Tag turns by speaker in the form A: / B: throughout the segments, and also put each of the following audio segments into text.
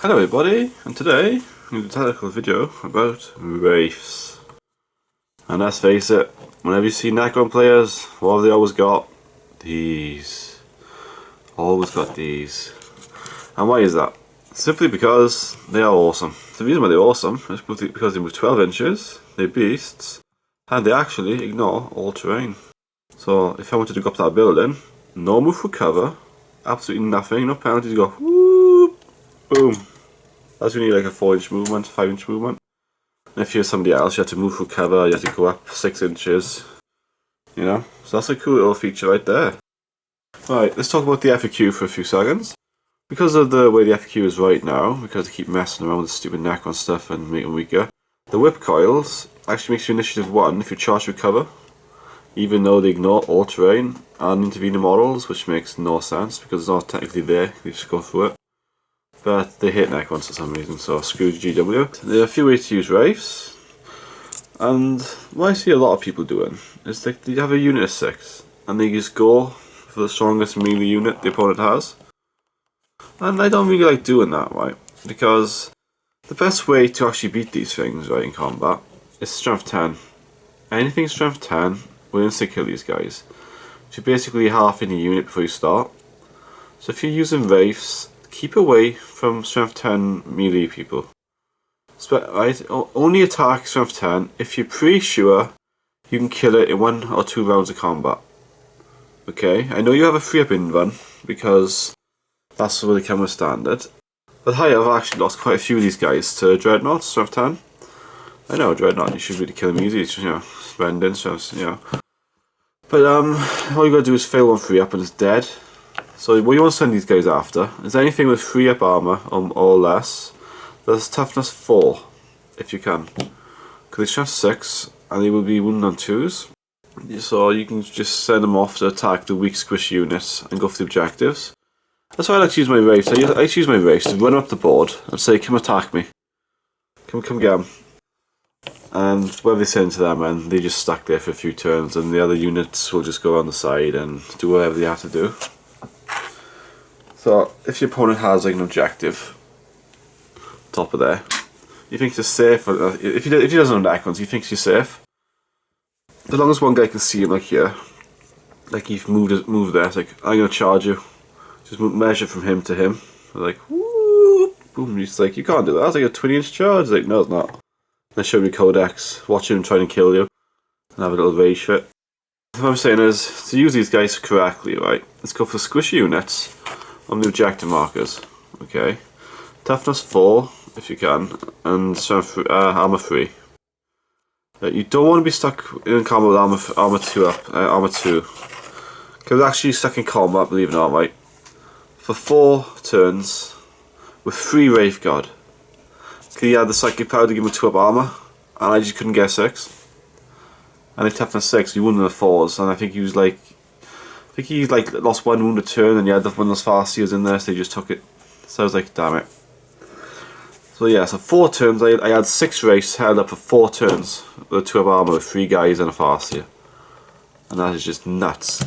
A: Hello everybody, and today I'm going to do a technical video about Wraiths. And let's face it, whenever you see Necron players, what have they always got? These. Always got these. And why is that? Simply because they are awesome. The reason why they're awesome is because they move 12 inches, they're beasts, and they actually ignore all terrain. So if I wanted to go up that building, no move for cover, absolutely nothing, no penalties, go whoop, boom. That's when you need like a 4-inch movement, 5-inch movement. And if you're somebody else, you have to move for cover, you have to go up 6 inches. You know? So that's a cool little feature right there. Right, let's talk about the FAQ for a few seconds. Because of the way the FAQ is right now, because they keep messing around with the stupid Necron stuff and making it weaker, the whip coils actually makes you initiative 1 if you charge with cover, even though they ignore all terrain and intervening models, which makes no sense because it's not technically there, you just go through it. But they hate Necrons for some reason, so screw GW. There are a few ways to use Wraiths, and what I see a lot of people doing is they have a unit of 6, and they just go for the strongest melee unit the opponent has. And I don't really like doing that, right? Because the best way to actually beat these things, right, in combat, is strength 10. Anything strength 10 will instantly kill these guys. So you're basically half in the unit before you start. So if you're using Wraiths, keep away from strength 10 melee people. Right? Only attack strength 10 if you're pretty sure you can kill it in 1 or 2 rounds of combat. Okay, I know you have a free up in run because that's what they come with standard. But hey, I've actually lost quite a few of these guys to Dreadnought, strength 10. I know, Dreadnought, you should really kill him easy, you know, spending, strength, you know. But all you gotta do is fail one free up and it's dead. So what you want to send these guys after is anything with 3 up armor or less that's toughness 4, if you can. Because they strength 6 and they will be wounded on 2s. So you can just send them off to attack the weak squish units and go for the objectives. That's why I like to use my Wraiths. I like to use my Wraiths to run up the board and say, come attack me. Come get them. And whatever they send to them, and they just stack there for a few turns and the other units will just go around the side and do whatever they have to do. So if your opponent has like an objective, top of there, you think you're safe. If he doesn't know Necrons, he thinks you're safe. As long as one guy can see him, like here, like you've moved there. It's like I'm gonna charge you. Just measure from him to him. Like whoop, boom. He's like, you can't do that. That's like a 20-inch charge. It's like, no, it's not. They show me codex, watch him trying to kill you, and have a little rage fit. What I'm saying is to use these guys correctly, right? Let's go for squishy units on the objective markers, okay? Toughness 4, if you can, and armor 3. You don't want to be stuck in combat with armor 2 up, armor 2. Because we're actually stuck in combat, believe it or not, right? For 4 turns, with 3 Wraith God. Because he had the psychic power to give him 2 up armor, and I just couldn't get 6. And if toughness 6, he won the 4s, and I think he was like, he lost 1 wound a turn and he had one of those Farseers in there, so he just took it. So I was like, damn it. So yeah, so 4 turns, I had 6 Wraiths held up for 4 turns with 2 up armor with 3 guys and a Farseer. And that is just nuts.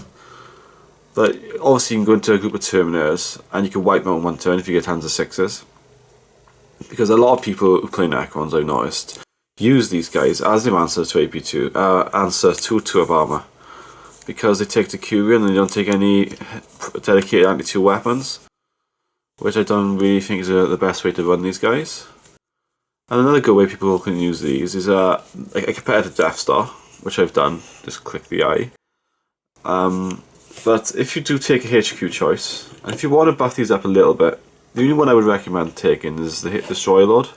A: But obviously you can go into a group of Terminators and you can wipe them out in 1 turn if you get hands of 6s. Because a lot of people who play Necrons, I've noticed, use these guys as their answer to AP2, answer to 2 up armor. Because they take the Curian and they don't take any dedicated anti-2 weapons, which I don't really think is the best way to run these guys. And another good way people can use these is a competitive Death Star, which I've done, just click the eye. But if you do take a HQ choice, and if you want to buff these up a little bit, the only one I would recommend taking is the Hit Destroy Lord.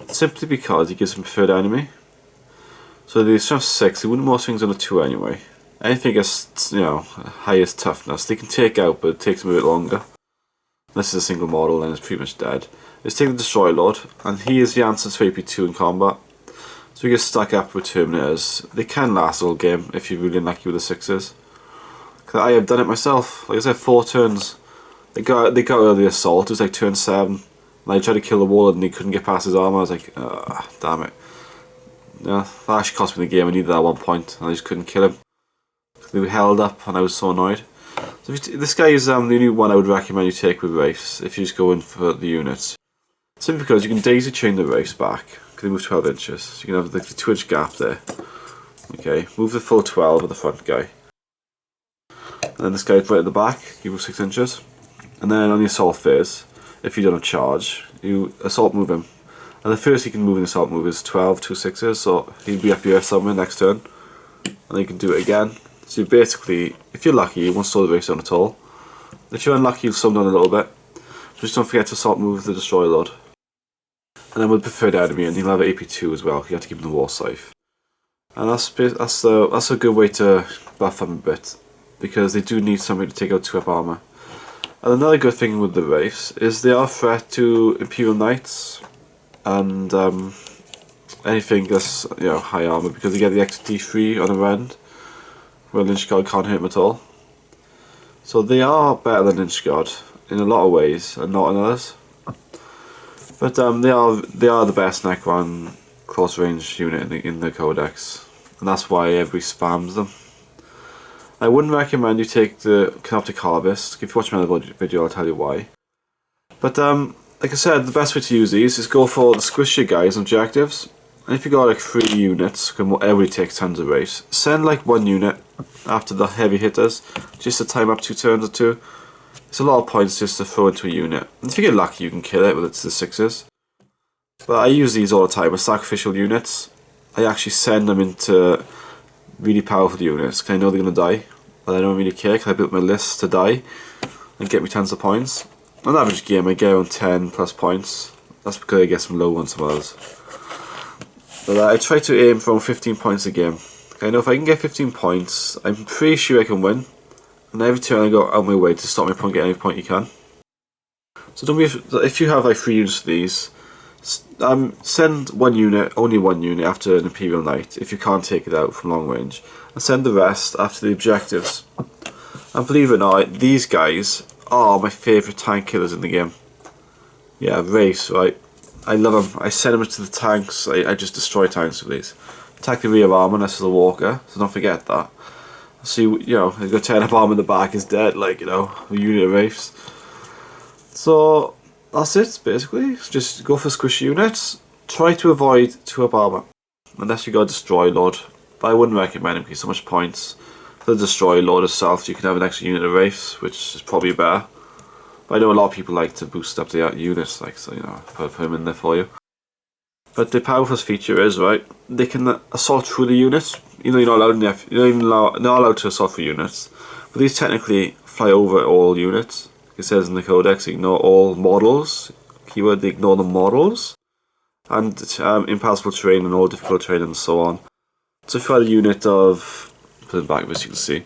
A: Simply because he gives him preferred enemy. So the strength 6, he wouldn't most things on a 2 anyway. Anything as, you know, highest toughness, they can take out, but it takes them a bit longer. This is a single model and it's pretty much dead. Let's take the Destroy Lord, and he is the answer to AP2 in combat. So you get stuck up with Terminators. They can last all game if you're really unlucky with the 6s. Because I have done it myself. Like I said, 4 turns. They got out of the assault, it was like turn 7. And I tried to kill the Warlord and he couldn't get past his armor. I was like, damn it. Yeah, that actually cost me the game. I needed that at one point and I just couldn't kill him. They were held up and I was so annoyed. So this guy is the only one I would recommend you take with Wraiths if you just go in for the units. Simply because you can daisy chain the Wraiths back, because they move 12 inches. So you can have the 2-inch gap there. Okay, move the full 12 of the front guy. And then this guy's right at the back, you move 6 inches. And then on the assault phase, if you don't have charge, you assault move him. And the first he can move in the assault move is 12, 2 6s, so he'll be up here somewhere next turn. And then you can do it again. So you basically, if you're lucky, you won't slow the Wraiths down at all. If you're unlucky, you'll slow them down a little bit. Just don't forget to assault move the destroy load. And then with preferred enemy, and you'll have an AP2 as well, you have to keep him in the war safe. And that's a good way to buff them a bit, because they do need somebody to take out 2-up armor. And another good thing with the Wraiths is they are a threat to Imperial Knights and anything that's high armor, because they get the XD3 on the end, where Lynch Guard can't hit them at all. So they are better than Lynch Guard in a lot of ways, and not in others. But they are the best Necron close range unit in the Codex, and that's why everybody spams them. I wouldn't recommend you take the Canoptic Harvest. If you watch my other video, I'll tell you why. But like I said, the best way to use these is go for the squishy guys and objectives. And if you got like 3 units, because everybody takes tons of Wraiths, send like 1 unit after the heavy hitters, just to time up 2 turns or 2. It's a lot of points just to throw into a unit. And if you get lucky, you can kill it with the 6s. But I use these all the time as sacrificial units. I actually send them into really powerful units, because I know they're going to die. But I don't really care, because I built my list to die and get me tons of points. On an average game, I get around 10 plus points. That's because I get some low ones some others. But I try to aim for 15 points a game. I know if I can get 15 points, I'm pretty sure I can win. And every turn I go out of my way to stop me from getting any point you can. So don't be if you have like 3 units of these, send 1 unit, only 1 unit after an Imperial Knight if you can't take it out from long range, and send the rest after the objectives. And believe it or not, these guys are my favourite tank killers in the game. Yeah, Wraiths, right? I love them. I send them to the tanks. I just destroy tanks with these. Attack the rear armor unless it's a walker, so don't forget that. So they've got 10-up armor in the back is dead, like a unit of Wraiths. So that's it basically. Just go for squishy units. Try to avoid 2-up armor unless you got a destroy lord. But I wouldn't recommend it because so much points. For the destroy lord itself, you can have an extra unit of Wraiths, which is probably better. But I know a lot of people like to boost up the units, like so put them in there for you. But the powerful feature is they can assault through the units. You're not allowed to assault through units, but these technically fly over all units. It says in the codex, ignore all models. Keyword: they ignore the models, and impassable terrain and all difficult terrain and so on. So if you had a unit of, put it back as you can see.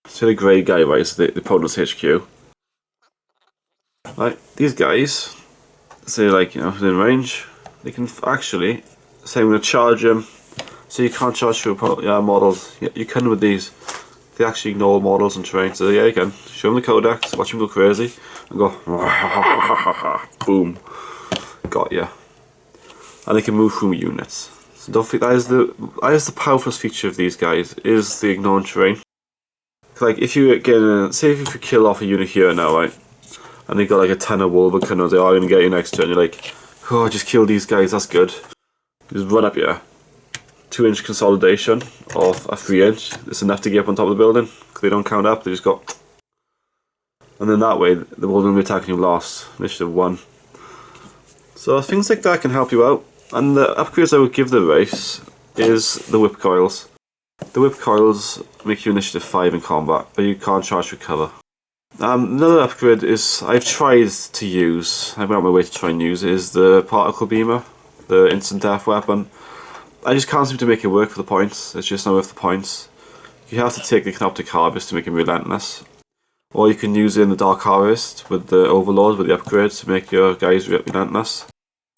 A: So the grey guy, so the opponent's HQ. These guys, say within range, they can actually say I'm going to charge them. So you can't charge through models. You can with these. They actually ignore models and terrain. So yeah, you can show them the codex, watch them go crazy, and go boom, got ya. And they can move through units. So don't think that is the powerful feature of these guys is the ignoring terrain. Like if you get say if you kill off a unit here now, and they got like a 10 of Wolverine, they are going to get you next turn. You're like, oh, just kill these guys. That's good. Just run up here. 2-inch consolidation of a 3-inch. It's enough to get up on top of the building because they don't count up. They just go, and then that way the world will be attacking you last. Initiative 1. So things like that can help you out. And the upgrades I would give the Wraiths is the whip coils. The whip coils make you initiative 5 in combat, but you can't charge recover. Another upgrade is I've tried to use, I went out my way to try and use, is the particle beamer, the instant death weapon. I just can't seem to make it work for the points. It's just not worth the points. You have to take the Canoptic Harvest to make it relentless, or you can use it in the Dark Harvest with the Overlord with the upgrades to make your guys relentless.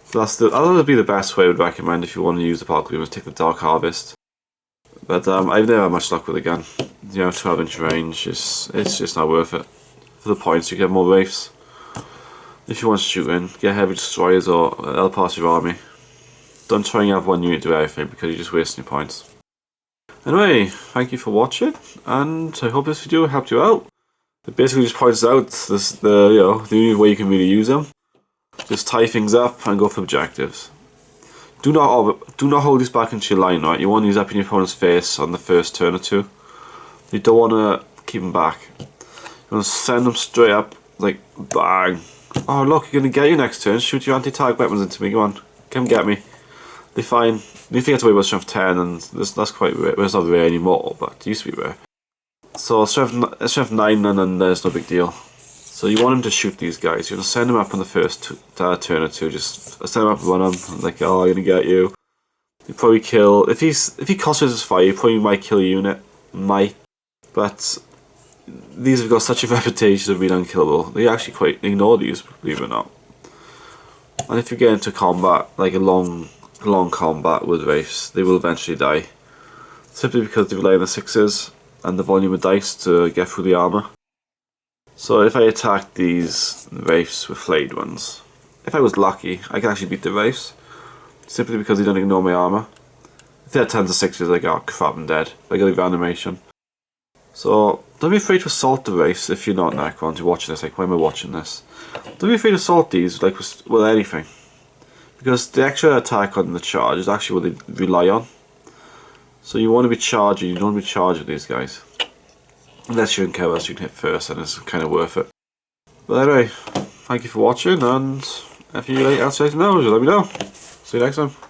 A: So that would be the best way I would recommend if you want to use the particle beamer. Take the Dark Harvest. But I've never had much luck with it again. 12-inch range, it's just not worth it. For the points, you get more Wraiths. If you want shooting, get heavy destroyers or they'll pass your army. Don't try and have one unit do everything because you're just wasting your points. Anyway, thank you for watching, and I hope this video helped you out. It basically just points out the only way you can really use them. just tie things up and go for objectives. Do not hold these back into your line, right? You want these up in your opponent's face on the first turn or two. You don't want to keep them back. You want to send them straight up, like bang. Oh look, you're going to get you next turn. Shoot your anti-tag weapons into me. Come on, come get me. They're fine. You think you have to worry about strength 10, and that's quite rare. Well, it's not rare anymore, but it used to be rare. So strength 9, and then there's no big deal. So you want him to shoot these guys. You're going to send him up on the first turn or two. Just send him up and run him. Like, oh, I'm going to get you. You probably kill. If he costs his fire, you probably might kill a unit. Might. But these have got such a reputation of being unkillable. They actually quite ignore these, believe it or not. And if you get into combat, like a long combat with Wraiths, they will eventually die. Simply because they rely on the 6s and the volume of dice to get through the armour. So if I attack these Wraiths with flayed ones, if I was lucky, I can actually beat the Wraiths. Simply because they don't ignore my armour. If they had 10s or 6s, I got crap and dead. I got a animation. So don't be afraid to assault the Wraiths if you're not Necrons. You're watching this, like, why am I watching this? Don't be afraid to assault these, like, with anything. Because the extra attack on the charge is actually what they rely on. So you want to be charging, you don't want to be charging these guys. Unless you can care what you can hit first, and it's kind of worth it. But anyway, thank you for watching, and if you like answer anything else, let me know. See you next time.